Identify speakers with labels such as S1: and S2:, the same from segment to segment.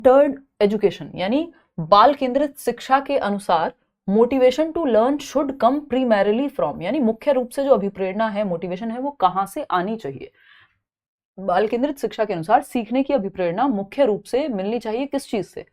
S1: Third education यानी बाल केंद्रित शिक्षा के अनुसार motivation to learn should come primarily from, यानी मुख्य रूप से जो अभिप्रेरणा है, मोटिवेशन है, वो कहां से आनी चाहिए। बाल केंद्रित शिक्षा के अनुसार सीखने की अभिप्रेरणा मुख्य रूप से मिलनी चाहिए किस चीज से?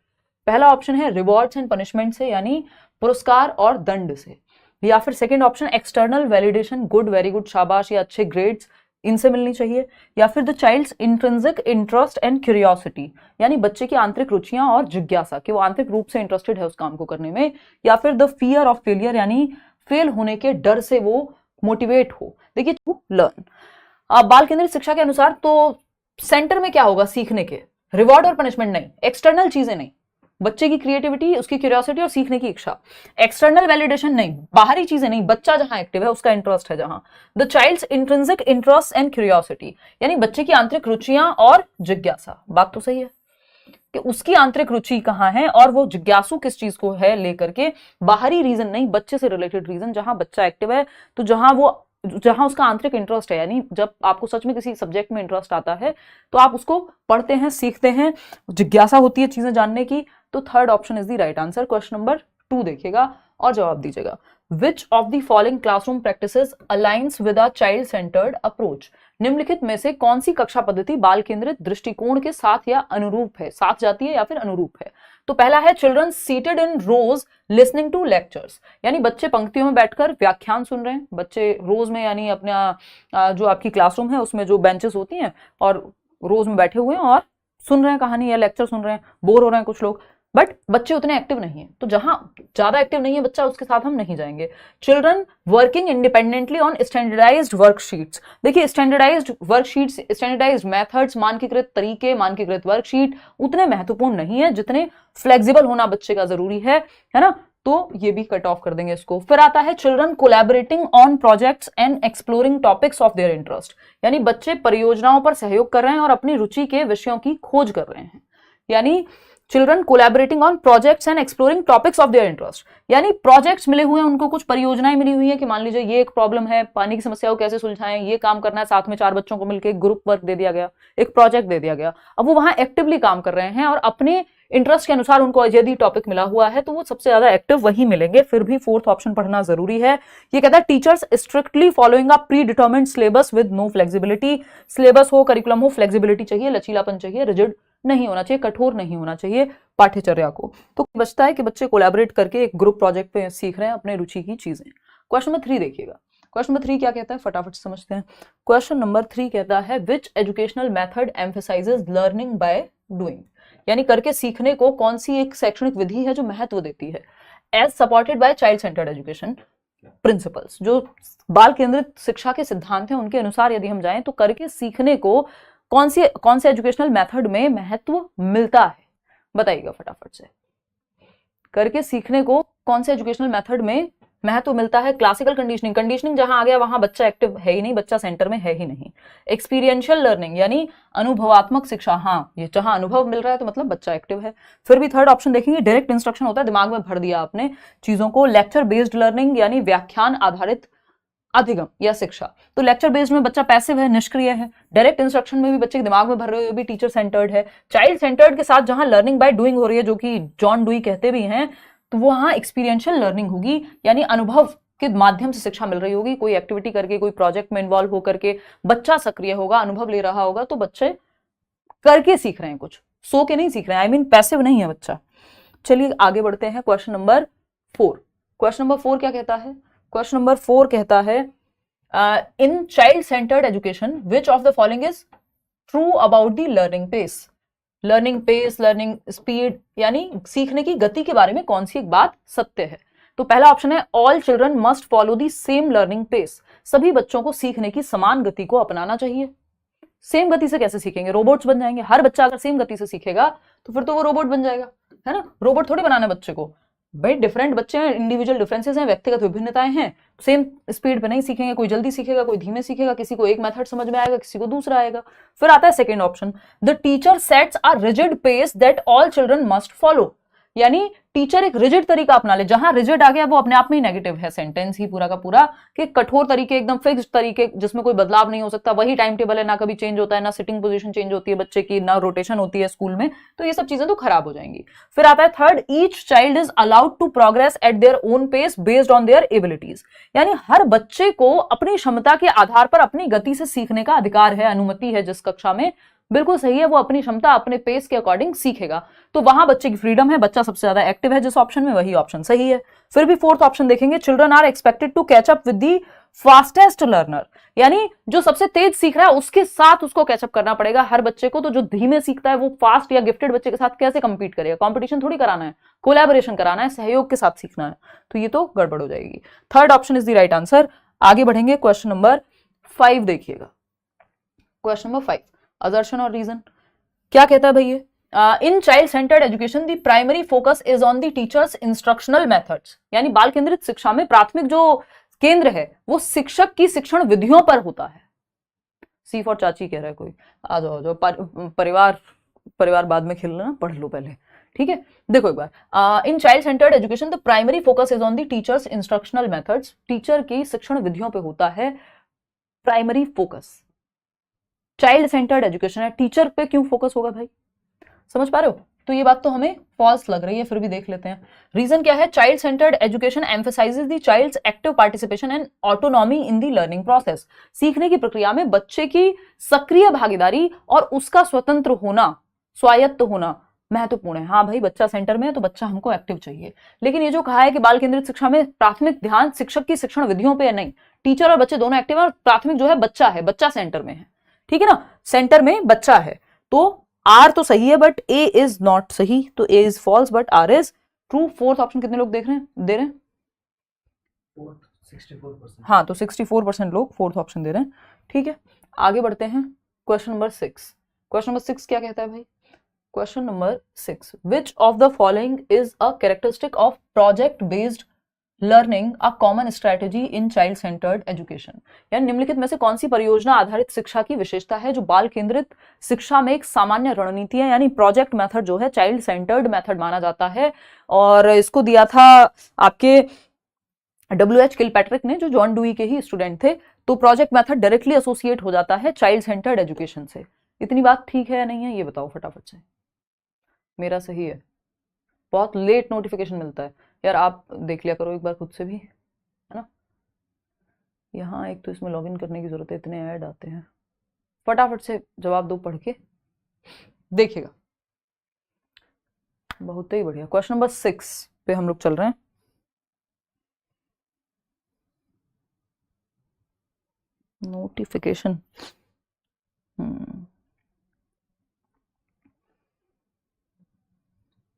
S1: पहला ऑप्शन है रिवॉर्ड्स एंड पनिशमेंट से, यानी पुरस्कार और दंड से, या फिर second option external validation, good, very good, शाबाश या अच्छे ग्रेड्स, इनसे मिलनी चाहिए, या फिर the child's intrinsic interest and curiosity, यानी बच्चे की आंतरिक रुचियां और जिज्ञासा कि वो आंतरिक रूप से इंटरेस्टेड है उस काम को करने में, या फिर द फियर ऑफ फेलियर, यानी फेल होने के डर से वो मोटिवेट हो। देखिए टू लर्न, बाल केंद्रित शिक्षा के अनुसार तो सेंटर में क्या होगा सीखने के? रिवॉर्ड और पनिशमेंट नहीं, एक्सटर्नल चीजें नहीं, बच्चे की क्रिएटिविटी, उसकी क्यूरियोसिटी और सीखने की इच्छा। एक्सटर्नल वैलिडेशन नहीं, बाहरी चीजें नहीं, बच्चा जहां एक्टिव है, उसका इंटरेस्ट है जहां। The child's intrinsic interest and curiosity, यानी बच्चे की आंतरिक रुचियां और जिज्ञासा। बात तो सही है कि उसकी आंतरिक रुचि कहां है और वो जिज्ञासु किस चीज को है लेकर के, बाहरी रीजन नहीं, बच्चे से रिलेटेड रीजन, जहां बच्चा एक्टिव है तो जहां उसका आंतरिक इंटरेस्ट है, यानी जब आपको सच में किसी सब्जेक्ट में इंटरेस्ट आता है तो आप उसको पढ़ते हैं, सीखते हैं, जिज्ञासा होती है चीजें जानने की। तो third option is the right answer. Question number 2 देखिएगा और जवाब दीजिएगा। विच of the following classroom practices aligns with a child centred approach, निम्नलिखित में से कौन सी कक्षा पद्धति बाल केंद्रित दृष्टिकोण के साथ या अनुरूप है, साथ जाती है या फिर अनुरूप है? तो पहला है children seated in rows listening to lectures, यानी बच्चे पंक्तियों में बैठकर व्याख्यान सुन रहे हैं। बच्चे रोज में यानी अपना जो आपकी क्लासरूम है उसमें जो बेंचेस होती हैं और रोज में बैठे हुए हैं और सुन रहे हैं कहानी या लेक्चर सुन रहे हैं, बोर हो रहे हैं कुछ लोग, बट बच्चे उतने एक्टिव नहीं है, तो जहां ज्यादा एक्टिव नहीं है बच्चा उसके साथ हम नहीं जाएंगे। Children working independently on standardised worksheets, देखिए स्टैंडर्डाइज्ड वर्कशीट्स, स्टैंडर्डाइज्ड मेथड्स, मानकीकृत तरीके, मानकीकृत वर्कशीट उतने महत्वपूर्ण नहीं है जितने फ्लेक्सिबल होना बच्चे का जरूरी है ना, तो ये भी कट ऑफ कर देंगे इसको। फिर आता है children collaborating on projects and exploring topics of their interest, यानी बच्चे परियोजनाओं पर सहयोग कर रहे हैं और अपनी रुचि के विषयों की खोज कर रहे हैं। यानी children collaborating on projects and exploring topics of their interest, यानी प्रोजेक्ट्स मिले हुए हैं उनको, कुछ परियोजनाएं मिली हुई है कि मान लीजिए ये एक प्रॉब्लम है, पानी की समस्या को कैसे सुलझाएं, ये काम करना है, साथ में 4 बच्चों को मिलकर एक ग्रुप वर्क दे दिया गया, एक प्रोजेक्ट दे दिया गया, अब वो वहां एक्टिवली काम कर रहे हैं और अपने इंटरेस्ट के अनुसार उनको यदि टॉपिक मिला हुआ है तो वो सबसे ज्यादा एक्टिव वही मिलेंगे। फिर भी फोर्थ ऑप्शन पढ़ना जरूरी है। ये कहता है teachers strictly following a predetermined syllabus with no flexibility, syllabus हो, करिकुलम हो, फ्लेक्सिबिलिटी चाहिए, लचीलापन चाहिए, रिजिड नहीं होना चाहिए, कठोर नहीं होना चाहिए पाठ्यचर्या को। तो बचता है कि बच्चे कोलैबोरेट करके एक ग्रुप प्रोजेक्ट पे सीख रहे हैं अपने रुचि की चीजें। क्वेश्चन नंबर 3 देखिएगा। क्वेश्चन नंबर 3 क्या कहता है, फटाफट समझते हैं। क्वेश्चन नंबर 3 कहता है which educational method emphasises learning by doing, यानी करके सीखने को कौन सी एक शैक्षणिक विधि है जो महत्व देती है, as supported by child centred education principles, जो बाल केंद्रित शिक्षा के सिद्धांत हैं उनके अनुसार यदि हम जाएं तो करके सीखने को कौन से एजुकेशनल मेथड में महत्व मिलता है, बताइएगा फटाफट से। करके सीखने को कौन से एजुकेशनल मेथड में महत्व मिलता है? क्लासिकल कंडीशनिंग, कंडीशनिंग जहां आ गया वहां बच्चा एक्टिव है ही नहीं, बच्चा सेंटर में है ही नहीं। एक्सपीरियंशियल लर्निंग यानी अनुभवात्मक शिक्षा, हाँ ये जहां अनुभव मिल रहा है तो मतलब बच्चा एक्टिव है। फिर भी थर्ड ऑप्शन देखेंगे, डायरेक्ट इंस्ट्रक्शन होता है, दिमाग में भर दिया आपने चीजों को। लेक्चर बेस्ड लर्निंग यानी व्याख्यान आधारित अधिगम या शिक्षा, तो लेक्चर बेस्ड में बच्चा पैसिव है, निष्क्रिय है। डायरेक्ट इंस्ट्रक्शन में भी बच्चे के दिमाग में भर रहे हो, भी टीचर सेंटर्ड है। चाइल्ड सेंटर्ड के साथ जहां लर्निंग बाय डूइंग हो रही है, जो कि जॉन डुई कहते भी हैं, तो वहां एक्सपीरियंशियल लर्निंग होगी, यानी अनुभव के माध्यम से शिक्षा मिल रही होगी। कोई एक्टिविटी करके, कोई प्रोजेक्ट में इन्वॉल्व होकर के बच्चा सक्रिय होगा, अनुभव ले रहा होगा, तो बच्चे करके सीख रहे हैं, कुछ सो के नहीं सीख रहे हैं, आई मीन पैसिव नहीं है बच्चा। चलिए आगे बढ़ते हैं। Question number 4। क्वेश्चन नंबर 4 क्या कहता है? क्वेश्चन नंबर 4 कहता है in child centred education which of the following is true about the learning pace, learning pace, learning speed, यानी सीखने की गति के बारे में कौन सी एक बात सत्य है? तो पहला ऑप्शन है all children must follow the same learning pace, सभी बच्चों को सीखने की समान गति को अपनाना चाहिए। सेम गति से कैसे सीखेंगे? रोबोट्स बन जाएंगे। हर बच्चा अगर सेम गति से सीखेगा तो फिर तो वो रोबोट बन जाएगा, है ना। रोबोट थोड़ी बनाना है बच्चे को भाई, डिफरेंट बच्चे हैं, इंडिविजुअल डिफरेंसेस हैं, व्यक्तिगत विभिन्नताएं हैं, सेम स्पीड पे नहीं सीखेंगे, कोई जल्दी सीखेगा, कोई धीमे सीखेगा, किसी को एक मेथड समझ में आएगा, किसी को दूसरा आएगा। फिर आता है second option, the teacher sets a rigid pace that all children must follow, यानी टीचर एक रिजिड तरीका अपना ले, जहां रिजिड आ गया वो अपने आप में ही नेगेटिव है, सेंटेंस ही पूरा का पूरा, कि कठोर तरीके, एकदम फिक्स्ड तरीके जिसमें कोई बदलाव नहीं हो सकता, वही टाइम टेबल है, ना कभी चेंज होता है, ना सिटिंग पोजीशन चेंज होती है बच्चे की, ना रोटेशन होती है स्कूल में, तो ये सब चीजें तो खराब हो जाएंगी। फिर आता है third, each child is allowed to progress at their own pace based on their abilities, यानी हर बच्चे को अपनी क्षमता के आधार पर अपनी गति से सीखने का अधिकार है, अनुमति है जिस कक्षा में, बिल्कुल सही है, वो अपनी क्षमता अपने पेस के अकॉर्डिंग सीखेगा, तो वहां बच्चे की फ्रीडम है, बच्चा सबसे ज्यादा एक्टिव है जिस ऑप्शन में, वही ऑप्शन सही है। फिर भी फोर्थ ऑप्शन देखेंगे, children are expected to catch up with the fastest learner, यानी जो सबसे तेज सीख रहा है उसके साथ उसको कैचअप करना पड़ेगा हर बच्चे को, तो जो धीमे सीखता है वो फास्ट या गिफ्टेड बच्चे के साथ कैसे कंपीट करेगा, कंपटीशन थोड़ी कराना है, कोलैबोरेशन कराना है, सहयोग के साथ सीखना है, तो ये तो गड़बड़ हो जाएगी। Third option is the right answer. आगे बढ़ेंगे, क्वेश्चन नंबर 5 देखिएगा, क्वेश्चन नंबर 5, असर्शन और रीजन क्या कहता है भैया, इन child centred education the primary focus is on the teacher's instructional methods, यानी बाल केंद्रित शिक्षा में प्राथमिक जो केंद्र है वो शिक्षक की शिक्षण विधियों पर होता है। सी फॉर चाची कह रहा है कोई, आ जाओ जाओ, परिवार बाद में खेल लेना, पढ़ लो पहले, ठीक है। देखो एक बार, in child centred education the primary focus is on the teacher's instructional methods, teacher की शिक्षण विधियों पे होता है primary focus. Child centred education है, टीचर पे क्यों फोकस होगा भाई, समझ पा रहे हो? तो ये बात तो हमें फॉल्स लग रही है, फिर भी देख लेते हैं। रीजन क्या है, child centred education emphasises the child's active participation and autonomy in the learning process, सीखने की प्रक्रिया में बच्चे की सक्रिय भागीदारी और उसका स्वतंत्र होना, स्वायत्त होना महत्वपूर्ण है। हाँ भाई, बच्चा सेंटर में है तो बच्चा हमको एक्टिव चाहिए, लेकिन ये जो कहा है कि बाल केंद्रित शिक्षा में प्राथमिक ध्यान शिक्षक की शिक्षण विधियों पे है, नहीं, टीचर और बच्चे दोनों एक्टिव है, और प्राथमिक जो है बच्चा है, बच्चा सेंटर में है, ठीक है ना, सेंटर में बच्चा है, तो आर तो सही है बट ए इज नॉट सही, तो A is false but R is true. Fourth option कितने लोग देख रहे हैं, दे रहे हैं? 64%। हाँ, तो 64% लोग फोर्थ ऑप्शन दे रहे हैं, ठीक है। आगे बढ़ते हैं, क्वेश्चन नंबर 6। क्वेश्चन नंबर 6 क्या कहता है भाई, question number 6, which of the following is a characteristic of project based learning a common strategy in child centred education, यानी निम्नलिखित में से कौन सी परियोजना आधारित शिक्षा की विशेषता है जो बाल केंद्रित शिक्षा में एक सामान्य रणनीति है, यानी प्रोजेक्ट मेथड जो है चाइल्ड सेंटर्ड मेथड माना जाता है, और इसको दिया था आपके WH किलपैट्रिक ने, जो जॉन डुई के ही स्टूडेंट थे, तो प्रोजेक्ट मेथड डायरेक्टली एसोसिएट हो जाता है चाइल्ड सेंटर्ड एजुकेशन से। इतनी बात ठीक है या नहीं है, ये बताओ फटाफट से। मेरा सही है, बहुत लेट नोटिफिकेशन मिलता है यार, आप देख लिया करो एक बार खुद से भी, है ना। यहाँ एक तो इसमें लॉगिन करने की जरूरत है, इतने ऐड आते हैं, फटाफट से जवाब दो पढ़ के, देखिएगा। बहुत ही बढ़िया, क्वेश्चन नंबर 6 पे हम लोग चल रहे हैं। नोटिफिकेशन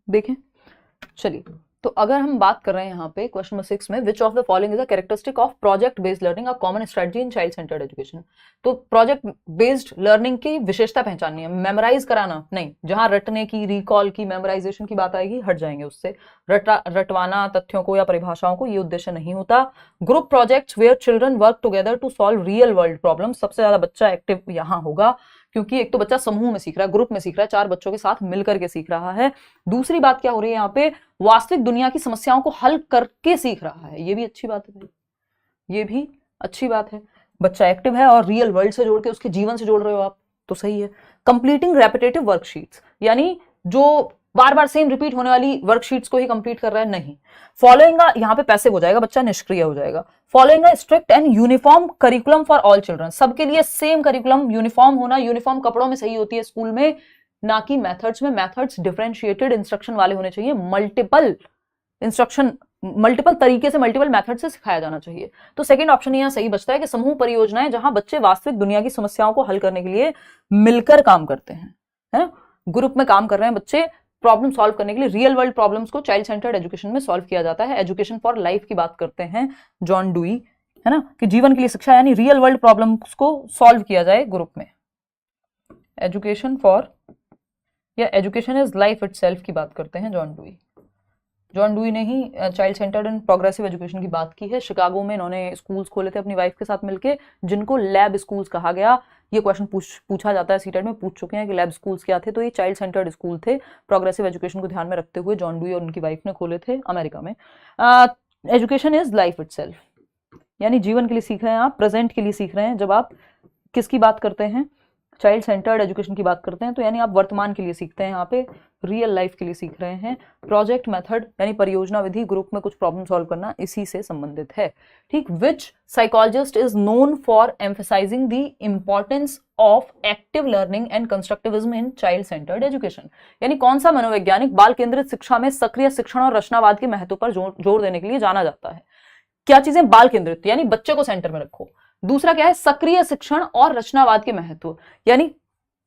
S1: देखें, चलिए, तो अगर हम बात कर रहे हैं यहाँ पे क्वेश्चन नंबर 6 में, विच of the following is a characteristic of project based learning a common strategy in child centred education, तो प्रोजेक्ट बेस्ड लर्निंग की विशेषता पहचाननी है, मेमोराइज कराना नहीं, जहां रटने की, रिकॉल की, मेमोराइजेशन की बात आएगी हट जाएंगे उससे, रटवाना तथ्यों को या परिभाषाओं को, ये उद्देश्य नहीं होता। Group projects where children work together to solve real world problem, सबसे ज्यादा बच्चा एक्टिव यहाँ होगा, क्योंकि एक तो बच्चा समूह में सीख रहा है, ग्रुप में सीख रहा है, 4 बच्चों के साथ मिलकर के सीख रहा है। दूसरी बात क्या हो रही है यहाँ पे, वास्तविक दुनिया की समस्याओं को हल करके सीख रहा है, ये भी अच्छी बात है भाई, ये भी अच्छी बात है, बच्चा एक्टिव है और रियल वर्ल्ड से जोड़ के उसके जीवन से जोड़ रहे हो आप, तो सही है। कंप्लीटिंग रेपिटेटिव वर्कशीट्स, यानी जो बार बार सेम रिपीट होने वाली वर्कशीट्स को ही कंप्लीट कर रहा है, नहीं। फॉलोइंग यहाँ पे पैसिव हो जाएगा, बच्चा निष्क्रिय हो जाएगा। Following a strict and uniform curriculum for all children, सबके लिए सेम करिकुलम, यूनिफॉर्म होना, यूनिफॉर्म कपड़ों में सही होती है स्कूल में, ना कि मेथड्स में। मेथड्स डिफरेंशिएटेड इंस्ट्रक्शन वाले होने चाहिए, मल्टीपल इंस्ट्रक्शन, मल्टीपल तरीके से, मल्टीपल मेथड से सिखाया जाना चाहिए। तो सेकंड ऑप्शन यहाँ सही बचता है कि समूह परियोजनाएं जहां बच्चे वास्तविक दुनिया की समस्याओं को हल करने के लिए मिलकर काम करते हैं, है, ग्रुप में काम कर रहे हैं बच्चे, प्रॉब्लम सॉल्व करने के लिए, रियल वर्ल्ड प्रॉब्लम्स को चाइल्ड सेंटर्ड एजुकेशन में सॉल्व किया जाता है। एजुकेशन फॉर लाइफ की बात करते हैं जॉन डुई, है ना, कि जीवन के लिए शिक्षा, यानी रियल वर्ल्ड प्रॉब्लम्स को सॉल्व किया जाए ग्रुप में। एजुकेशन फॉर या एजुकेशन इज लाइफ इटसेल्फ की बात करते हैं जॉन डुई। जॉन डुई ने ही child centred and progressive education की बात की है। शिकागो में इन्होंने स्कूल्स खोले थे अपनी वाइफ के साथ मिलके, जिनको लैब स्कूल्स कहा गया, ये क्वेश्चन पूछा जाता है, सीटेट में पूछ चुके हैं कि लैब स्कूल्स क्या थे, तो ये चाइल्ड सेंटर्ड स्कूल थे, प्रोग्रेसिव एजुकेशन को ध्यान में रखते हुए जॉन डुई और उनकी वाइफ ने खोले थे अमेरिका में। एजुकेशन इज लाइफ इटसेल्फ, यानी जीवन के लिए सीख रहे हैं आप, प्रेजेंट के लिए सीख रहे हैं। जब आप किसकी बात करते हैं, चाइल्ड सेंटर्ड एजुकेशन की बात करते हैं, तो यानी आप वर्तमान के लिए सीखते हैं, यहाँ पे रियल लाइफ के लिए सीख रहे हैं। प्रोजेक्ट मेथड यानी परियोजना विधि, ग्रुप में कुछ प्रॉब्लम सॉल्व करना, इसी से संबंधित है। ठीक, which psychologist is known for emphasising the importance of active learning and constructivism in child centred education, यानी कौन सा मनोवैज्ञानिक बाल केंद्रित शिक्षा में सक्रिय शिक्षण और रचनावाद के महत्व पर जोर देने के लिए जाना जाता है। क्या चीजें, बाल केंद्रित यानी बच्चे को सेंटर में रखो, दूसरा क्या है, सक्रिय शिक्षण और रचनावाद के महत्व, यानी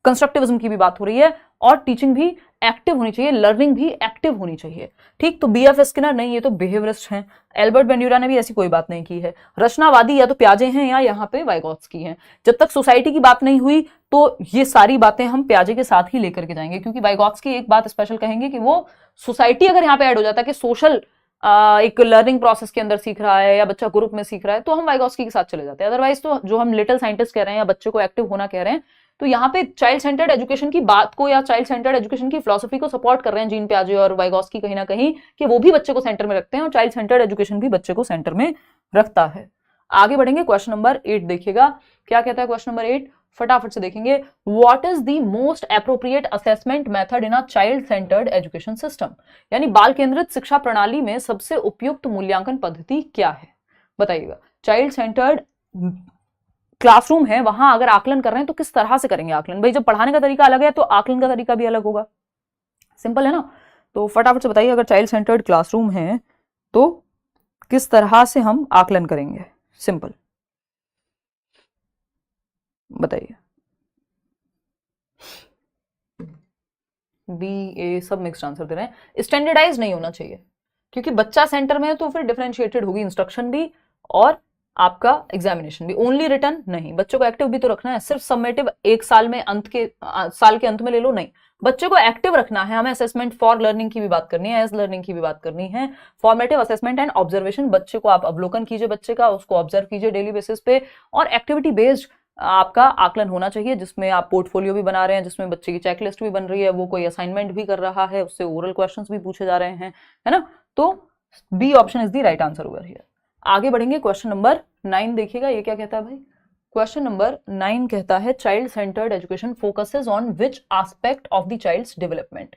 S1: कंस्ट्रक्टिविज्म की भी बात हो रही है, और टीचिंग भी एक्टिव होनी चाहिए, लर्निंग भी एक्टिव होनी चाहिए। ठीक, तो बीएफ स्किनर नहीं, ये तो बिहेवियरिस्ट हैं। एल्बर्ट बेंड्यूरा ने भी ऐसी कोई बात नहीं की है। रचनावादी या तो प्याजे हैं या यहाँ पे वाइगोत्स्की हैं। जब तक सोसाइटी की बात नहीं हुई तो ये सारी बातें हम प्याजे के साथ ही लेकर के जाएंगे, क्योंकि वाइगोत्स्की एक बात स्पेशल कहेंगे कि वो सोसाइटी अगर यहाँ पे ऐड हो जाता है कि सोशल एक लर्निंग प्रोसेस के अंदर सीख रहा है या बच्चा ग्रुप में सीख रहा है, तो हम वाइगोत्स्की के साथ चले जाते हैं। अदरवाइज तो जो हम लिटिल साइंटिस्ट कह रहे हैं या बच्चे को एक्टिव होना कह रहे हैं, तो यहाँ पे चाइल्ड सेंटर्ड एजुकेशन की बात को या चाइल्ड सेंटर्ड एजुकेशन की फिलॉसफी को सपोर्ट कर रहे हैं जीन प्याजे और वाइगोत्स्की कहीं ना कहीं, कि वो भी बच्चे को सेंटर में रखते हैं और चाइल्ड सेंटर्ड एजुकेशन भी बच्चे को सेंटर में रखता है। आगे बढ़ेंगे, क्वेश्चन नंबर 8 देखिएगा, क्या कहता है क्वेश्चन नंबर 8, फटाफट से देखेंगे। What is the most appropriate assessment method in a child centred education system, यानी बाल केंद्रित शिक्षा प्रणाली में सबसे उपयुक्त मूल्यांकन पद्धति क्या है, बताइएगा। चाइल्ड सेंटर्ड क्लासरूम है, वहां अगर आकलन कर रहे हैं तो किस तरह से करेंगे आकलन, भाई जब पढ़ाने का तरीका अलग है तो आकलन का तरीका भी अलग होगा, सिंपल है ना। तो फटाफट से बताइए, अगर चाइल्ड सेंटर्ड क्लासरूम है तो किस तरह से हम आकलन करेंगे, सिंपल बताइए। बी ए सब मिक्स्ड आंसर दे रहे हैं। स्टैंडर्डाइज नहीं होना चाहिए, क्योंकि बच्चा सेंटर में है तो फिर डिफरेंशिएटेड होगी इंस्ट्रक्शन भी और आपका एग्जामिनेशन भी, ओनली रिटर्न नहीं। बच्चों को एक्टिव भी तो रखना है, सिर्फ सबमिटिव एक साल में साल के अंत में ले लो नहीं, बच्चे को एक्टिव रखना है। हमें असेसमेंट फॉर लर्निंग की भी बात करनी है, एज लर्निंग की भी बात करनी है। फॉर्मेटिव असेसमेंट एंड ऑब्जर्वेशन, बच्चे को आप अवलोकन कीजिए, बच्चे का उसको ऑब्जर्व कीजिए डेली बेसिस पे, और एक्टिविटी बेस्ड आपका आकलन होना चाहिए, जिसमें आप पोर्टफोलियो भी बना रहे हैं, जिसमें बच्चे की चेकलिस्ट भी बन रही है, वो कोई असाइनमेंट भी कर रहा है, उससे ओरल क्वेश्चंस भी पूछे जा रहे हैं, है ना। तो B option is the right answer over here. आगे बढ़ेंगे, क्वेश्चन नंबर 9 देखिएगा, ये क्या कहता है भाई। क्वेश्चन नंबर 9 कहता है child centred education focuses on which aspect of the child's development.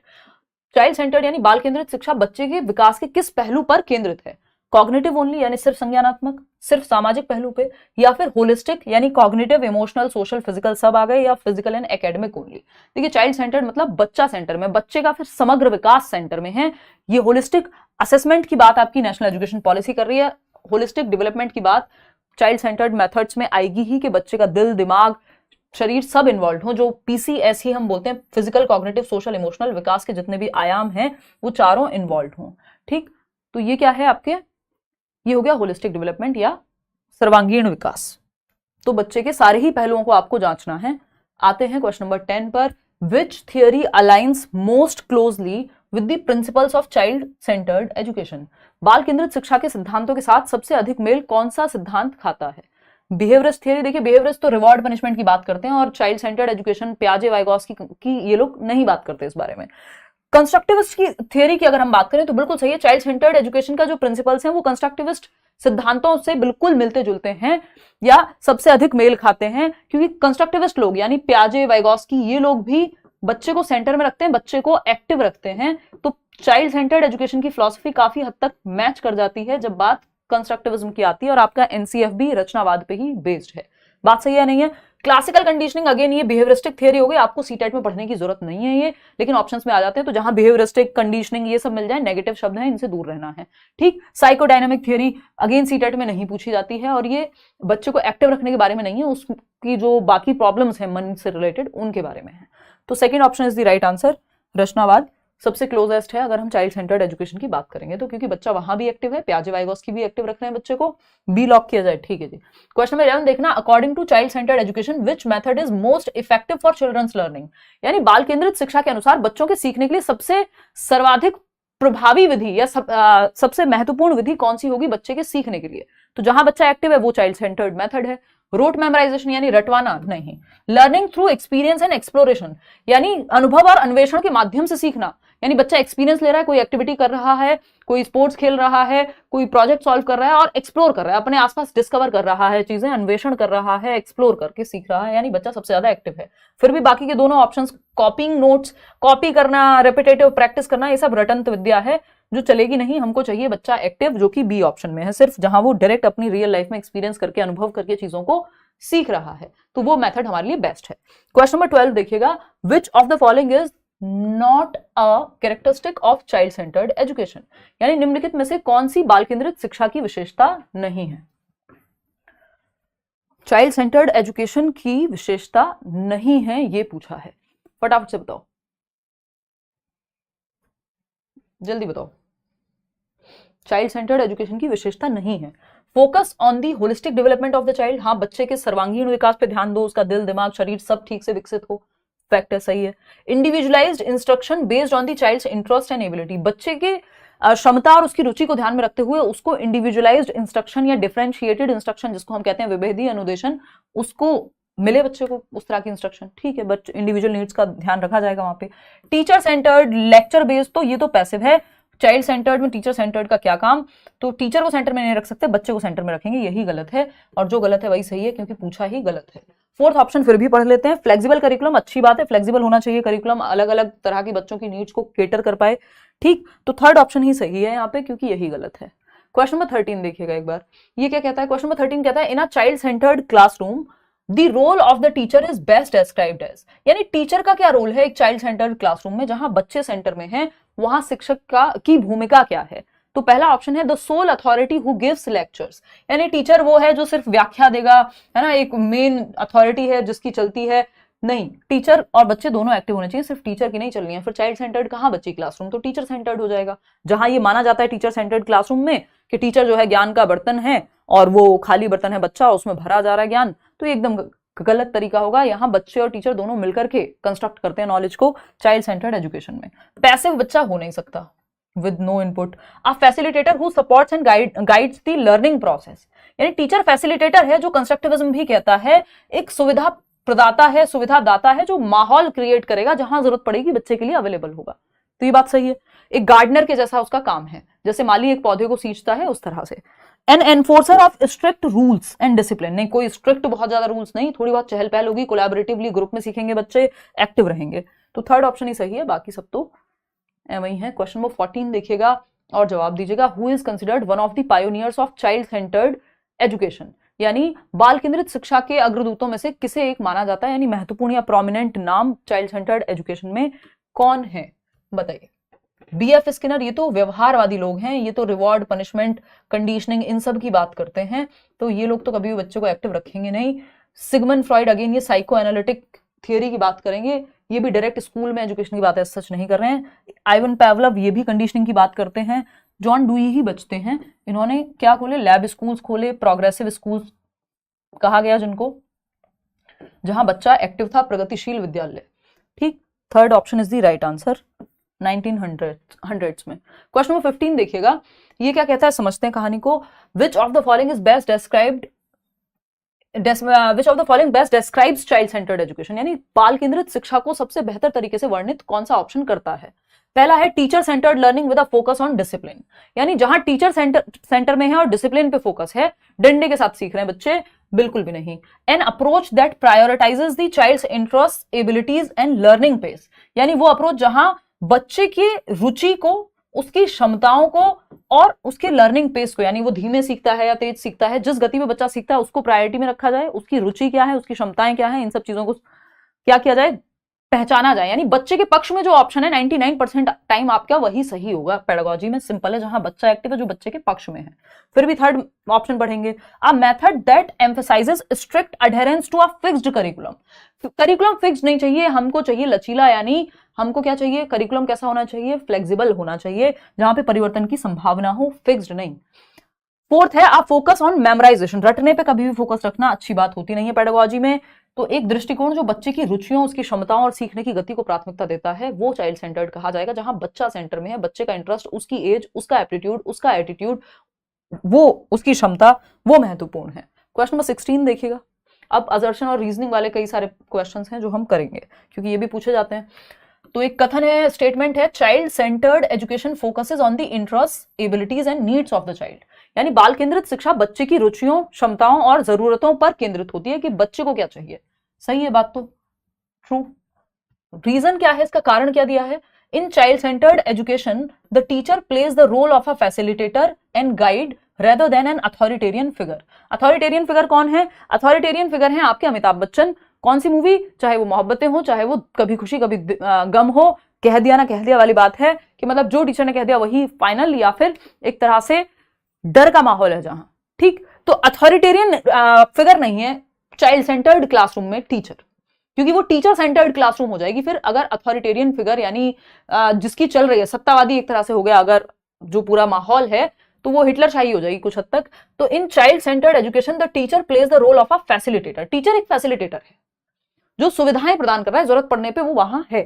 S1: Child centred यानी बाल केंद्रित शिक्षा बच्चे के विकास के किस पहलू पर केंद्रित है, कॉग्निटिव ओनली यानी सिर्फ संज्ञानात्मक, सिर्फ सामाजिक पहलू पे, या फिर होलिस्टिक यानी कॉग्निटिव, इमोशनल, सोशल, फिजिकल सब आ गए, या फिजिकल एंड एकेडमिक ओनली। देखिए चाइल्ड सेंटर्ड मतलब बच्चा सेंटर में, बच्चे का फिर समग्र विकास सेंटर में है। ये होलिस्टिक असेसमेंट की बात आपकी नेशनल एजुकेशन पॉलिसी कर रही है, होलिस्टिक डेवलपमेंट की बात चाइल्ड सेंटर्ड मेथड्स में आएगी ही, कि बच्चे का दिल, दिमाग, शरीर सब इन्वॉल्व हो, जो पीसीएस ही हम बोलते हैं, फिजिकल, कॉग्निटिव, सोशल, इमोशनल, विकास के जितने भी आयाम हैं वो चारों इन्वॉल्व हों। ठीक, तो ये क्या है आपके, ये हो गया होलिस्टिक डेवलपमेंट या सर्वांगीण विकास। तो बच्चे के सारे ही पहलुओं को आपको जांचना है। आते हैं क्वेश्चन नंबर 10 पर, which theory aligns most closely with the principles of child centred education. बाल केंद्रित शिक्षा के सिद्धांतों के साथ सबसे अधिक मेल कौन सा सिद्धांत खाता है। बिहेवियरिस्ट थियरी, देखिए बिहेवियरिस्ट तो रिवॉर्ड पनिशमेंट की बात करते हैं, और चाइल्ड सेंटर्ड एजुकेशन प्याजे, वाइगोत्स्की की ये लोग नहीं बात करते इस बारे में। कंस्ट्रक्टिविस्ट की थियरी की अगर हम बात करें तो बिल्कुल सही है, चाइल्ड सेंटर्ड एजुकेशन का जो प्रिंसिपल्स हैं वो कंस्ट्रक्टिविस्ट सिद्धांतों से बिल्कुल मिलते जुलते हैं या सबसे अधिक मेल खाते हैं, क्योंकि कंस्ट्रक्टिविस्ट लोग यानी प्याजे, वाइगोत्स्की, ये लोग भी बच्चे को सेंटर में रखते हैं, बच्चे को एक्टिव रखते हैं। तो चाइल्ड सेंटर्ड एजुकेशन की फिलॉसफी काफी हद तक मैच कर जाती है जब बात कंस्ट्रक्टिविज्म की आती है, और आपका एनसीएफ भी रचनावाद पे ही बेस्ड है। बात सही है नहीं है। क्लासिकल कंडीशनिंग अगेन ये बिहेवियरिस्टिक थियरी हो गई, आपको सीटेट में पढ़ने की जरूरत नहीं है ये, लेकिन ऑप्शंस में आ जाते हैं, तो जहां बिहेवियरिस्टिक, कंडीशनिंग ये सब मिल जाए, नेगेटिव शब्द हैं, इनसे दूर रहना है। ठीक, साइकोडायनामिक थियरी अगेन सीटेट में नहीं पूछी जाती है, और ये बच्चे को एक्टिव रखने के बारे में नहीं है, उसकी जो बाकी प्रॉब्लम्स हैं मन से रिलेटेड उनके बारे में है। तो second option is the right answer, रचनावाद सबसे क्लोजेस्ट है अगर हम चाइल्ड सेंटर्ड एजुकेशन की बात करेंगे तो, क्योंकि बच्चा वहां भी एक्टिव है, प्याजे, वाइगोत्स्की भी एक्टिव रख रहे हैं बच्चे को, बी लॉक किया जाए। ठीक है जी। क्वेश्चन नंबर 11 देखना, according to child centred education which method is most effective for children's learning, यानी बाल केंद्रित शिक्षा के अनुसार बच्चों के सीखने के लिए सबसे सर्वाधिक प्रभावी विधि या सबसे महत्वपूर्ण विधि कौन सी होगी बच्चे के सीखने के लिए। तो जहां बच्चा एक्टिव है वो चाइल्ड सेंटर्ड मेथड है, रोट मेमोराइजेशन यानी रटवाना नहीं। Learning through experience and exploration यानी अनुभव और अन्वेषण के माध्यम से सीखना, यानी बच्चा एक्सपीरियंस ले रहा है, कोई एक्टिविटी कर रहा है, कोई स्पोर्ट्स खेल रहा है, कोई प्रोजेक्ट सॉल्व कर रहा है और एक्सप्लोर कर रहा है, अपने आसपास डिस्कवर कर रहा है चीजें, अन्वेषण कर रहा है, एक्सप्लोर करके सीख रहा है, यानी बच्चा सबसे ज्यादा एक्टिव है। फिर भी बाकी के दोनों ऑप्शंस, कॉपिंग नोट्स, कॉपी करना, रेपिटेटिव प्रैक्टिस करना, ये सब रटंत विद्या है जो चलेगी नहीं। हमको चाहिए बच्चा एक्टिव, जो कि बी ऑप्शन में है, सिर्फ जहां वो डायरेक्ट अपनी रियल लाइफ में एक्सपीरियंस करके, अनुभव करके चीजों को सीख रहा है, तो वो मेथड हमारे लिए बेस्ट है। क्वेश्चन नंबर 12 देखिएगा, विच of the following is not a characteristic of child centred education, यानी निम्नलिखित में से कौन सी बाल केंद्रित शिक्षा की विशेषता नहीं है। चाइल्ड सेंटर्ड एजुकेशन की विशेषता नहीं है, ये पूछा है, फटाफट से बताओ, जल्दी बताओ। चाइल्ड सेंटर्ड एजुकेशन की विशेषता नहीं है। Focus on the holistic development of the child, हाँ बच्चे के सर्वांगीण विकास पे ध्यान दो, उसका दिल, दिमाग, शरीर सब ठीक से विकसित हो, फैक्ट है, सही है। Individualised instruction based on the child's interest and ability, बच्चे के क्षमता और उसकी रुचि को ध्यान में रखते हुए उसको इंडिविजुअलाइज्ड इंस्ट्रक्शन या डिफरेंशिएटेड इंस्ट्रक्शन, जिसको हम कहते हैं विभेदी अनुदेशन, उसको मिले बच्चे को उस तरह की इंस्ट्रक्शन, ठीक है, बट इंडिविजुअल नीड्स का ध्यान रखा जाएगा वहां पे। टीचर सेंटर्ड, लेक्चर बेस्ड, तो ये तो पैसिव है। चाइल्ड सेंटर्ड में टीचर सेंटर्ड का क्या काम, तो टीचर को सेंटर में नहीं रख सकते, बच्चे को सेंटर में रखेंगे, यही गलत है, और जो गलत है वही सही है क्योंकि पूछा ही गलत है। फोर्थ ऑप्शन फिर भी पढ़ लेते हैं, फ्लेक्सिबल करिकुलम, अच्छी बात है, फ्लेक्सिबल होना चाहिए करिकुलम, अलग अलग तरह के बच्चों की नीड्स को केटर कर पाए, ठीक, तो थर्ड ऑप्शन ही सही है यहाँ पे क्योंकि यही गलत है। क्वेश्चन नंबर 13 देखिएगा एक बार, ये क्या कहता है, क्वेश्चन नंबर 13 कहता है, in a child centred classroom the role of the teacher is best described as, यानी टीचर का क्या रोल है एक चाइल्ड सेंटर्ड क्लासरूम में जहां बच्चे सेंटर में हैं, वहां शिक्षक की भूमिका क्या है। तो पहला ऑप्शन है the soul authority who gives lectures, यानी टीचर वो है जो सिर्फ व्याख्या देगा, है ना, एक मेन अथॉरिटी है जिसकी चलती है, नहीं, टीचर और बच्चे दोनों एक्टिव होने चाहिए, सिर्फ टीचर की नहीं चलनी है। फिर चाइल्ड सेंटर्ड कहां, बच्ची क्लासरूम, तो टीचर सेंटर्ड हो जाएगा, जहां ये माना जाता है टीचर सेंटर्ड क्लासरूम में कि टीचर जो है ज्ञान का बर्तन है और वो खाली बर्तन है बच्चा, उसमें भरा जा रहा है ज्ञान, तो एकदम गलत तरीका होगा। यहाँ बच्चे और टीचर दोनों मिलकर के कंस्ट्रक्ट करते हैं नॉलेज को चाइल्ड सेंटर्ड एजुकेशन में। पैसिव बच्चा हो नहीं सकता with no input. A facilitator who supports and guides the learning process, यानी टीचर फैसिलिटेटर है, जो कंस्ट्रक्टिविज्म भी कहता है, एक सुविधा प्रदाता है, सुविधा दाता है, जो माहौल क्रिएट करेगा जहां जरूरत पड़ेगी बच्चे के लिए अवेलेबल होगा, तो ये बात सही है। एक गार्डनर के जैसा उसका काम है, जैसे माली एक पौधे को सींचता है उस तरह से। An enforcer of strict rules and discipline, नहीं कोई स्ट्रिक्ट बहुत ज्यादा रूल्स नहीं, थोड़ी बहुत चहल पहल होगी, कोलैबोरेटिवली ग्रुप में सीखेंगे बच्चे, एक्टिव रहेंगे, तो थर्ड ऑप्शन ही सही है, बाकी सब तो वही है। क्वेश्चन नंबर 14 देखिएगा और जवाब दीजिएगा, who is considered one of the pioneers of child centred education, यानी बाल केंद्रित शिक्षा के अग्रदूतों में से किसे एक माना जाता है, यानी महत्वपूर्ण या प्रोमिनेंट नाम चाइल्ड सेंटर्ड एजुकेशन में कौन है, बताइए। बीएफ स्किनर, ये तो व्यवहारवादी लोग हैं, ये तो रिवॉर्ड, पनिशमेंट, कंडीशनिंग, इन सब की बात करते हैं, तो ये लोग तो कभी भी बच्चों को एक्टिव रखेंगे नहीं। सिगमंड फ्रॉइड, अगेन ये साइको एनालिटिक थियोरी की बात करेंगे, ये भी डायरेक्ट स्कूल में एजुकेशन की बात है, सच नहीं कर रहे हैं। आइवन पैवलव, ये भी कंडीशनिंग की बात करते हैं। जॉन डुई ही बचते हैं, इन्होंने क्या खोले, लैब स्कूल्स खोले, प्रोग्रेसिव स्कूल्स कहा गया जिनको, जहां बच्चा एक्टिव था, प्रगतिशील विद्यालय, ठीक, third option is the right answer 1900s में। क्वेश्चन नंबर 15 देखिएगा, ये क्या कहता है, समझते हैं कहानी को। विच of the following is best described, which of the following best describes child centred education, यानी बाल केंद्रित शिक्षा को सबसे बेहतर तरीके से वर्णित कौन सा ऑप्शन करता है। पहला है teacher centred learning with a focus on discipline, यानी जहां टीचर सेंटर में है और डिसिप्लिन पे फोकस है, डंडे के साथ सीख रहे हैं बच्चे, बिल्कुल भी नहीं। An approach that prioritises the child's interest, abilities and learning pace, यानी वो अप्रोच जहां बच्चे की रुचि को, उसकी क्षमताओं को और उसके लर्निंग पेस को, यानी वो धीमे सीखता है या तेज सीखता है, जिस गति में बच्चा सीखता है उसको प्रायोरिटी में रखा जाए, उसकी रुचि क्या है, उसकी क्षमताएं क्या है, इन सब चीजों को क्या किया जाए, पहचाना जाए, यानी बच्चे के पक्ष में जो ऑप्शन है 99% टाइम आपका वही सही होगा। पेडागोजी में सिंपल है, जहां बच्चा एक्टिव है, जो बच्चे के पक्ष में है। फिर भी थर्ड ऑप्शन पढ़ेंगे, a method that emphasises strict adherence to a fixed curriculum, curriculum fixed नहीं चाहिए, हमको चाहिए लचीला, यानी हमको क्या चाहिए, करिकुलम कैसा होना चाहिए, फ्लेक्सिबल होना चाहिए, जहां पे परिवर्तन की संभावना हो, फिक्स्ड नहीं। फोर्थ है आप फोकस ऑन मेमोराइजेशन, रटने पे कभी भी फोकस रखना अच्छी बात होती नहीं है पेडागोजी में, तो एक दृष्टिकोण जो बच्चे की रुचियों, उसकी क्षमताओं और सीखने की गति को प्राथमिकता देता है, वो चाइल्ड सेंटर्ड कहा जाएगा, जहां बच्चा सेंटर में है, बच्चे का इंटरेस्ट, उसकी एज, उसका एप्टीट्यूड, उसका एटीट्यूड, वो उसकी क्षमता, वो महत्वपूर्ण है। क्वेश्चन नंबर 16 देखिएगा, अब असर्शन और रीजनिंग वाले कई सारे क्वेश्चंस हैं जो हम करेंगे, क्योंकि ये भी पूछे जाते हैं। तो एक कथन है, स्टेटमेंट है, child centred education focuses on the interest, abilities and needs of the child. यानी बाल केंद्रित शिक्षा बच्चे की रुचियों, क्षमताओं और जरूरतों पर केंद्रित होती है कि बच्चे को क्या चाहिए। सही है बात तो, ट्रू। रीजन क्या है, इसका कारण क्या दिया है, in child centred education the teacher plays the role of a facilitator and guide rather than an authoritarian figure. Authoritarian figure कौन है, अथॉरिटेरियन फिगर है आपके अमिताभ बच्चन। कौन सी मूवी, चाहे वो मोहब्बतें हो, चाहे वो कभी खुशी कभी गम हो, कह दिया ना कह दिया वाली बात है कि मतलब जो टीचर ने कह दिया वही फाइनल, या फिर एक तरह से डर का माहौल है जहां, ठीक। तो अथॉरिटेरियन फिगर नहीं है चाइल्ड सेंटर्ड क्लासरूम में टीचर, क्योंकि वो टीचर सेंटर्ड क्लासरूम हो जाएगी। फिर अगर अथॉरिटेरियन फिगर यानी जिसकी चल रही है, सत्तावादी एक तरह से हो गया अगर जो पूरा माहौल है, तो वो हिटलरशाही हो जाएगी कुछ हद तक। तो in child centred education the teacher plays the role of a facilitator. Teacher एक फैसिलिटेटर है जो सुविधाएं प्रदान कर रहा है, जरूरत पड़ने पे वो वहां है।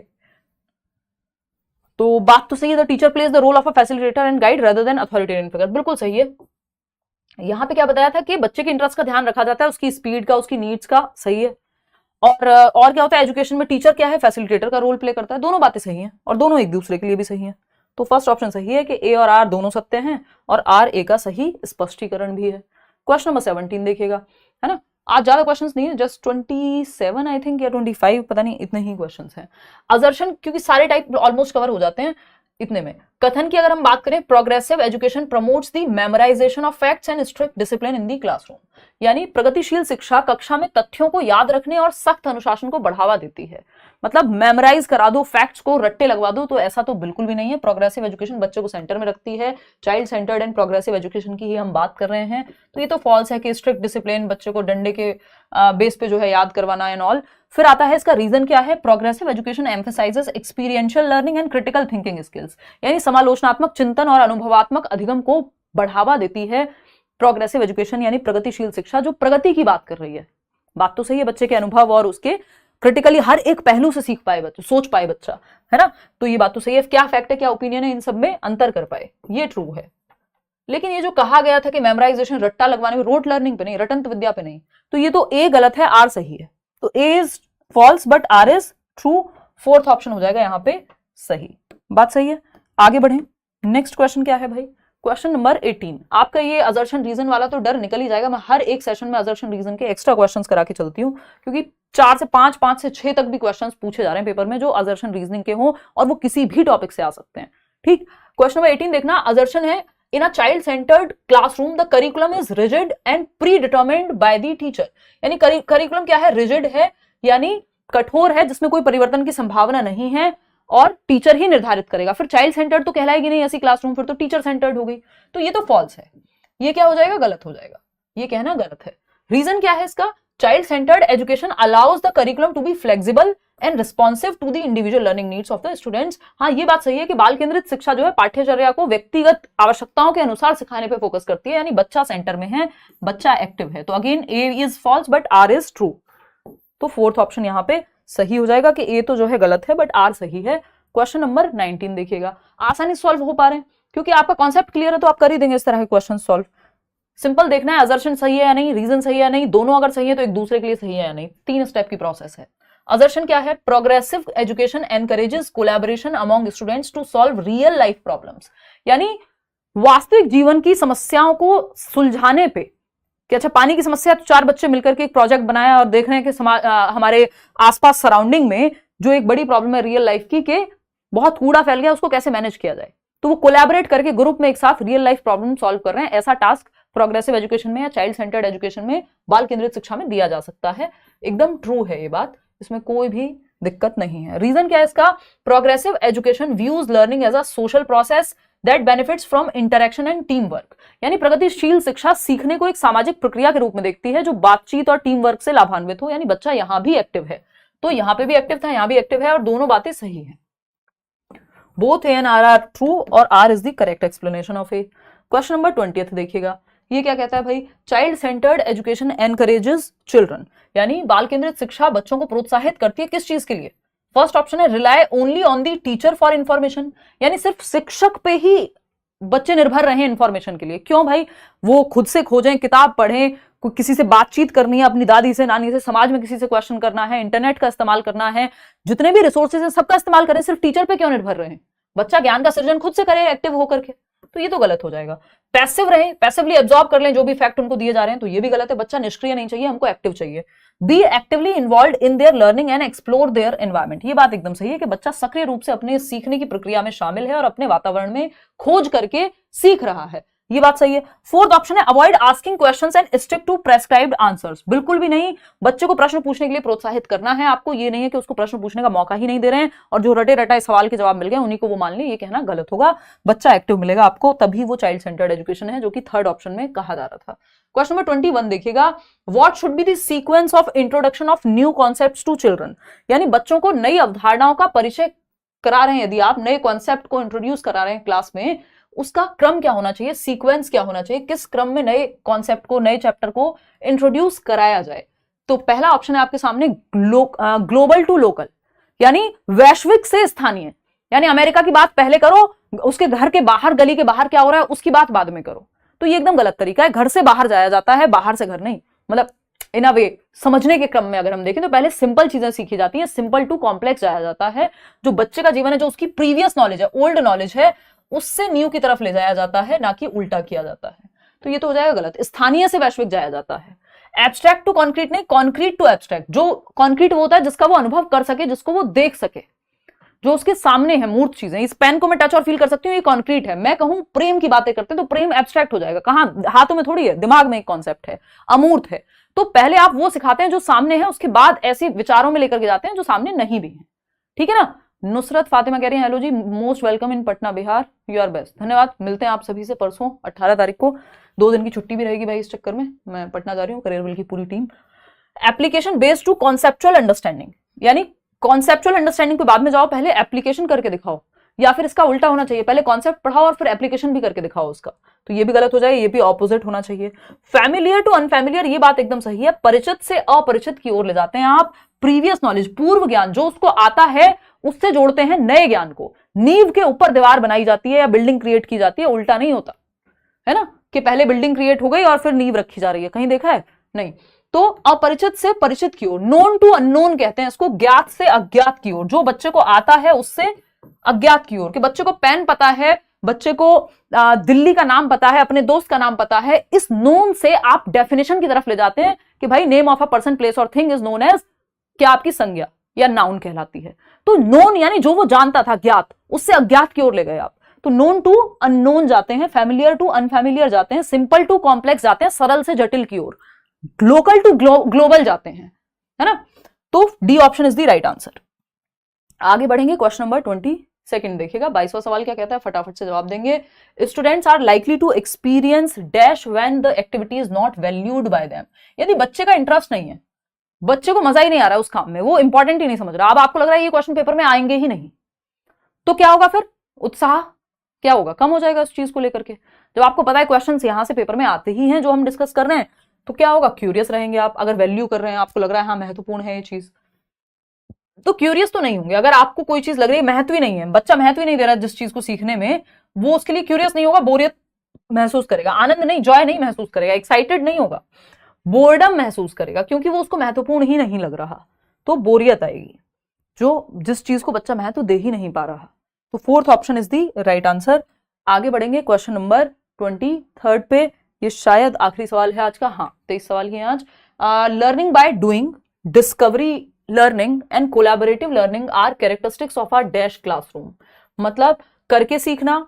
S1: तो बात तो सही है, the teacher plays the role of a facilitator and guide rather than authoritarian figure, बिल्कुल सही है। यहां पे क्या बताया था कि बच्चे के इंटरेस्ट का ध्यान रखा जाता है, उसकी स्पीड का, उसकी नीड्स का, सही है। और क्या होता है एजुकेशन में, टीचर क्या है, फैसिलिटेटर का रोल प्ले करता है। दोनों बातें सही हैं और दोनों एक दूसरे के लिए भी सही हैं। तो फर्स्ट ऑप्शन सही है कि ए और आर दोनों सत्य हैं और आर ए का सही स्पष्टीकरण भी है। क्वेश्चन नंबर 17 देखिएगा, है ना। आज ज्यादा क्वेश्चंस नहीं है, जस्ट 27 आई थिंक या 25, पता नहीं, इतने ही क्वेश्चंस हैं। असर्शन क्योंकि सारे टाइप ऑलमोस्ट कवर हो जाते हैं इतने में। कथन की अगर हम बात करें, progressive education promotes the memorisation of facts and strict discipline in the classroom. यानी प्रगतिशील शिक्षा कक्षा में तथ्यों को याद रखने और सख्त अनुशासन को बढ़ावा देती है। मतलब मेमोराइज करा दो, फैक्ट्स को रट्टे लगवा दो, तो ऐसा तो बिल्कुल भी नहीं है। प्रोग्रेसिव एजुकेशन बच्चे को सेंटर में रखती है, child centred and progressive education की ही हम बात कर रहे हैं। तो ये तो फॉल्स है कि स्ट्रिक्ट डिसिप्लिन, बच्चे को डंडे के बेस पे जो है याद करवाना एंड ऑल। फिर आता है इसका रीजन क्या है, progressive education emphasises experiential learning and critical thinking skills. यानी समालोचनात्मक चिंतन और अनुभवात्मक अधिगम को बढ़ावा देती है प्रोग्रेसिव एजुकेशन, यानी प्रगतिशील शिक्षा जो प्रगति की बात कर रही है। बात तो सही है, बच्चे के अनुभव और उसके क्रिटिकली हर एक पहलू से सीख पाए बच्चा, सोच पाए बच्चा, है ना। तो ये बात तो सही है। क्या फैक्ट है, क्या ओपिनियन है, इन सब में अंतर कर पाए, ये ट्रू है। लेकिन ये जो कहा गया था कि मेमोराइजेशन रट्टा लगवाने में, रोट लर्निंग पे नहीं, रटंत विद्या पे नहीं, तो ये तो ए गलत है, आर सही है। तो A is false but R is true. Fourth option हो जाएगा यहाँ पे सही। बात सही है, आगे बढ़े। नेक्स्ट क्वेश्चन क्या है भाई, क्वेश्चन नंबर 18। आपका ये असर्शन रीजन वाला तो डर निकल ही जाएगा। मैं हर एक सेशन में असर्शन रीजन के एक्स्ट्रा क्वेश्चंस करा के चलती हूँ, क्योंकि 4 से 5, 5 से 6 तक भी क्वेश्चंस पूछे जा रहे हैं पेपर में जो असर्शन रीजनिंग के हों, और वो किसी भी टॉपिक से आ सकते हैं, ठीक। क्वेश्चन नंबर 18 देखना, असर्शन है, in a child centred classroom the curriculum is rigid and predetermined by the teacher. यानी करिकुलम क्या है, रिजिड है, यानी कठोर है, जिसमें कोई परिवर्तन की संभावना नहीं है, और टीचर ही निर्धारित करेगा। फिर चाइल्ड सेंटर्ड तो कहलाएगी नहीं ऐसी क्लासरूम, फिर तो टीचर सेंटर्ड हो गई। तो ये तो फॉल्स है, ये क्या हो जाएगा, गलत हो जाएगा, ये कहना गलत है। रीजन क्या है इसका, child centred education allows the curriculum to be flexible and responsive to the individual learning needs of the students. हाँ, ये बात सही है कि बाल केंद्रित शिक्षा जो है पाठ्यचर्या को व्यक्तिगत आवश्यकताओं के अनुसार सिखाने पे फोकस करती है, यानी बच्चा सेंटर में है, बच्चा एक्टिव है। तो again A is false but R is true. तो फोर्थ ऑप्शन यहाँ पे सही हो जाएगा कि ए तो जो है गलत है बट आर सही है। क्वेश्चन नंबर 19 देखिएगा, आसानी सॉल्व हो पा रहे हैं क्योंकि आपका कॉन्सेप्ट क्लियर है, तो आप कर ही देंगे इस तरह के क्वेश्चन सॉल्व। सिंपल देखना है असर्शन सही है या नहीं, रीजन सही है या नहीं, दोनों अगर सही है तो एक दूसरे के लिए सही है या नहीं। 3 स्टेप की प्रोसेस है। असर्शन क्या है, progressive education encourages collaboration among students to solve real life problems. यानी वास्तविक जीवन की समस्याओं को सुलझाने पे, कि अच्छा पानी की समस्या, तो 4 बच्चे मिलकर के एक प्रोजेक्ट बनाया और देख रहे हैं कि हमारे आसपास सराउंडिंग में जो एक बड़ी प्रॉब्लम है रियल लाइफ की, कि बहुत कूड़ा फैल गया, उसको कैसे मैनेज किया जाए। तो वो कोलैबोरेट करके ग्रुप में एक साथ रियल लाइफ प्रॉब्लम सॉल्व कर रहे हैं। ऐसा टास्क प्रोग्रेसिव एजुकेशन में या चाइल्ड सेंटर्ड एजुकेशन में, बाल केंद्रित शिक्षा में दिया जा सकता है। एकदम ट्रू है ये बात, इसमें कोई भी दिक्कत नहीं है। रीजन क्या है इसका, progressive education views learning as a social process that benefits from interaction and team work. यानी प्रगतिशील शिक्षा सीखने को एक सामाजिक प्रक्रिया के रूप में देखती है जो बातचीत और टीम वर्क से लाभान्वित हो। यानी बच्चा यहां भी एक्टिव है, तो यहां पे भी एक्टिव था, यहां भी एक्टिव है, और दोनों बातें सही है। Both A and R are true और R is the correct explanation of A. Question number 20 देखिएगा, ये क्या कहता है भाई, child centred education encourages children. यानी बाल केंद्रित शिक्षा बच्चों को प्रोत्साहित करती है किस चीज के लिए। फर्स्ट ऑप्शन है rely only on the teacher for information. यानी सिर्फ शिक्षक पे ही बच्चे निर्भर रहे इंफॉर्मेशन के लिए। क्यों भाई, वो खुद से खोजें, किताब पढ़ें, कोई किसी से बातचीत करनी है, अपनी दादी से, नानी से, समाज में किसी से क्वेश्चन करना है, इंटरनेट का इस्तेमाल करना है, जितने भी रिसोर्सेज हैं सबका इस्तेमाल करें, सिर्फ टीचर पे क्यों निर्भर रहे? बच्चा ज्ञान का सृजन खुद से करे एक्टिव होकर के, तो ये तो गलत हो जाएगा। पैसिव रहे, पैसिवली एब्जॉर्ब कर लें जो भी फैक्ट उनको दिए जा रहे हैं, तो ये भी गलत है। बच्चा निष्क्रिय नहीं चाहिए, हमको एक्टिव चाहिए। B actively involve in their learning and explore their environment. ये बात एकदम सही है कि बच्चा सक्रिय रूप से अपने सीखने की प्रक्रिया में शामिल है और अपने वातावरण में खोज करके सीख रहा है, ये बात सही है। फोर्थ ऑप्शन है avoid asking questions and stick to prescribed answers. बिल्कुल भी नहीं, बच्चे को प्रश्न पूछने के लिए प्रोत्साहित करना है आपको, ये नहीं है कि उसको प्रश्न पूछने का मौका ही नहीं दे रहे हैं और जो रटे रटाए सवाल के जवाब मिल गए उन्हीं को वो मान ले, ये कहना गलत होगा। बच्चा एक्टिव मिलेगा आपको, तभी वो चाइल्ड सेंटर्ड एजुकेशन है, जो कि थर्ड ऑप्शन में कहा जा रहा था। क्वेश्चन नंबर 21 देखिएगा, what should be the sequence of introduction of new concepts to children. यानी बच्चों को नई अवधारणाओं का परिचय करा रहे हैं, यदि आप नए कॉन्सेप्ट को इंट्रोड्यूस करा रहे हैं क्लास में, उसका क्रम क्या होना चाहिए, सीक्वेंस क्या होना चाहिए, किस क्रम में नए कॉन्सेप्ट को, नए चैप्टर को इंट्रोड्यूस कराया जाए। तो पहला ऑप्शन है आपके सामने ग्लोबल टू लोकल, यानी वैश्विक से स्थानीय। यानी अमेरिका की बात पहले करो, उसके घर के बाहर, गली के बाहर क्या हो रहा है उसकी बात बाद में करो, तो ये एकदम गलत तरीका है। घर से बाहर जाया जाता है, बाहर से घर नहीं। मतलब इन अ वे समझने के क्रम में अगर हम देखें तो पहले सिंपल चीजें सीखी जाती हैं, सिंपल टू कॉम्प्लेक्स जाया जाता है। जो बच्चे का जीवन है, जो उसकी प्रीवियस नॉलेज है, ओल्ड नॉलेज है, उससे न्यू की तरफ ले जाया जाता है, ना कि उल्टा किया जाता है। तो ये तो हो जाएगा गलत। स्थानीय से वैश्विक जाया जाता है। एब्स्ट्रैक्ट टू कॉन्क्रीट नहीं, कॉन्क्रीट टू एब्स्ट्रैक्ट। जो कॉन्क्रीट वो होता है जिसका वो अनुभव कर सके, जिसको वो देख सके, जो उसके सामने है, मूर्त चीजें। इस पेन को मैं टच और फील कर सकती हूँ, ये कॉन्क्रीट है। मैं कहूं प्रेम की बातें करते हैं तो प्रेम एब्स्ट्रैक्ट हो जाएगा, कहां, हाथों में थोड़ी है, दिमाग में एक कॉन्सेप्ट है, अमूर्त है। तो पहले आप वो सिखाते हैं जो सामने है, उसके बाद ऐसे विचारों में लेकर के जाते हैं जो सामने नहीं भी है। ठीक है ना। नुसरत फातिमा कह रही है, hello ji, most welcome in Patna Bihar, you are best. धन्यवाद। मिलते हैं आप सभी से परसों 18 तारीख को। 2 दिन की छुट्टी भी रहेगी भाई, इस चक्कर में मैं पटना जा रही हूँ, करियर विल की पूरी टीम। Application based to conceptual understanding, यानी कॉन्सेप्चुअल अंडरस्टैंडिंग पे बाद में जाओ, पहले एप्लीकेशन करके दिखाओ। या फिर इसका उल्टा होना चाहिए, पहले कॉन्सेप्ट पढ़ाओ और फिर एप्लीकेशन भी करके दिखाओ उसका, तो ये भी गलत हो जाए, ये भी ऑपोजिट होना चाहिए। फैमिलियर टू अनफैमिलियर, ये बात एकदम सही है। परिचित से अपरिचित की ओर ले जाते हैं आप। प्रीवियस नॉलेज, पूर्व ज्ञान, जो उसको आता है उससे जोड़ते हैं नए ज्ञान को। नींव के ऊपर दीवार बनाई जाती है या बिल्डिंग क्रिएट की जाती है, उल्टा नहीं होता है ना, कि पहले बिल्डिंग क्रिएट हो गई और फिर नींव रखी जा रही है, कहीं देखा है? नहीं। तो अपरिचित से परिचित की ओर, नोन टू अननोन कहते हैं इसको, ज्ञात से अज्ञात की ओर। जो बच्चे को आता है उससे अज्ञात की ओर, कि बच्चे को पेन पता है, बच्चे को दिल्ली का नाम पता है, अपने दोस्त का नाम पता है, इस नोन से आप डेफिनेशन की तरफ ले जाते हैं कि भाई name of a person, place और थिंग इज नोन एज, क्या आपकी संज्ञा या नाउन कहलाती है। तो नोन यानी जो वो जानता था, ज्ञात, उससे अज्ञात की ओर ले गए आप। तो नोन टू अननोन जाते हैं, फैमिलियर टू अनफैमिलियर जाते हैं, सिंपल टू कॉम्प्लेक्स जाते हैं, सरल से जटिल की ओर, लोकल टू ग्लोबल जाते हैं, है ना। तो D option is the right answer. आगे बढ़ेंगे, क्वेश्चन नंबर 22 देखिएगा। 22वां सवाल क्या कहता है, फटाफट से जवाब देंगे। Students are likely to experience dash when the activity is not valued by them. यदि बच्चे का इंटरेस्ट नहीं है, बच्चे को मजा ही नहीं आ रहा है उस काम में, वो इंपॉर्टेंट ही नहीं समझ रहा, अब आपको लग रहा है ये क्वेश्चन पेपर में आएंगे ही नहीं, तो क्या होगा फिर? उत्साह क्या होगा? कम हो जाएगा उस चीज को लेकर के। जब आपको पता है क्वेश्चन यहां से पेपर में आते ही हैं जो हम डिस्कस कर रहे हैं, तो क्या होगा? क्यूरियस रहेंगे आप। अगर वैल्यू कर रहे हैं, आपको लग रहा है हाँ महत्वपूर्ण है ये चीज, तो क्यूरियस तो नहीं होंगे। अगर आपको कोई चीज लग रही है महत्व ही नहीं है, बच्चा महत्व ही नहीं दे रहा है जिस चीज को सीखने में, वो उसके लिए क्यूरियस नहीं होगा, बोरियत महसूस करेगा, आनंद नहीं, जॉय नहीं महसूस करेगा, एक्साइटेड नहीं होगा, बोर्डम महसूस करेगा, क्योंकि वो उसको महत्वपूर्ण ही नहीं लग रहा, तो बोरियत आएगी, जो जिस चीज को बच्चा महत्व दे ही नहीं पा रहा। तो fourth option is the right answer. आगे बढ़ेंगे क्वेश्चन नंबर 23 पे, ये शायद आखिरी सवाल है आज का, हाँ 23 सवाल ही आज। Learning by doing, discovery learning and collaborative learning are characteristics of our dash classroom. मतलब करके सीखना,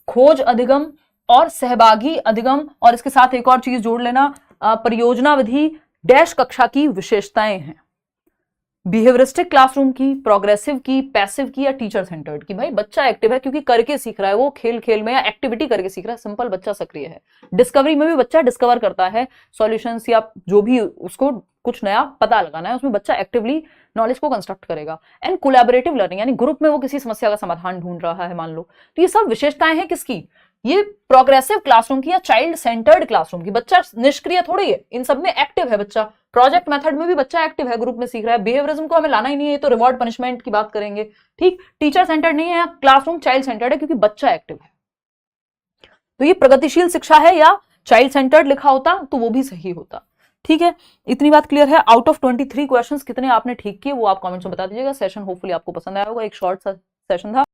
S1: खोज अधिगम और सहभागी अधिगम, और इसके साथ एक और चीज जोड़ लेना, परियोजना विधि डैश कक्षा की विशेषताएं हैं। बिहेवियरिस्टिक क्लासरूम की, प्रोग्रेसिव की, पैसिव की, या टीचर सेंटर्ड की। भाई बच्चा एक्टिव है क्योंकि करके सीख रहा है, वो खेल खेल में या एक्टिविटी करके सीख रहा है, सिंपल बच्चा सक्रिय है। डिस्कवरी में भी बच्चा डिस्कवर करता है सॉल्यूशंस, या जो भी उसको कुछ नया पता लगाना है, उसमें बच्चा एक्टिवली नॉलेज को कंस्ट्रक्ट करेगा। एंड कोलैबोरेटिव लर्निंग, यानी ग्रुप में वो किसी समस्या का समाधान ढूंढ रहा है मान लो, तो ये सब विशेषताएं हैं किसकी? ये प्रोग्रेसिव क्लासरूम की या चाइल्ड सेंटर्ड क्लासरूम की। बच्चा निष्क्रिय थोड़ी है, इन सब में एक्टिव है बच्चा। प्रोजेक्ट मेथड में भी बच्चा एक्टिव है, ग्रुप में सीख रहा है। बिहेवियरिज्म को हमें लाना ही नहीं है, तो रिवॉर्ड पनिशमेंट की बात करेंगे। ठीक, टीचर सेंटर्ड नहीं है, क्लासरूम चाइल्ड सेंटर्ड है क्योंकि बच्चा एक्टिव है। तो ये प्रगतिशील शिक्षा है, या चाइल्ड सेंटर्ड लिखा होता तो वो भी सही होता। ठीक है, इतनी बात क्लियर है। आउट ऑफ 23 क्वेश्चंस कितने आपने ठीक किए वो आप कमेंट्स में बता दीजिएगा। सेशन होपफुली आपको पसंद आया होगा, एक शॉर्ट सा सेशन था।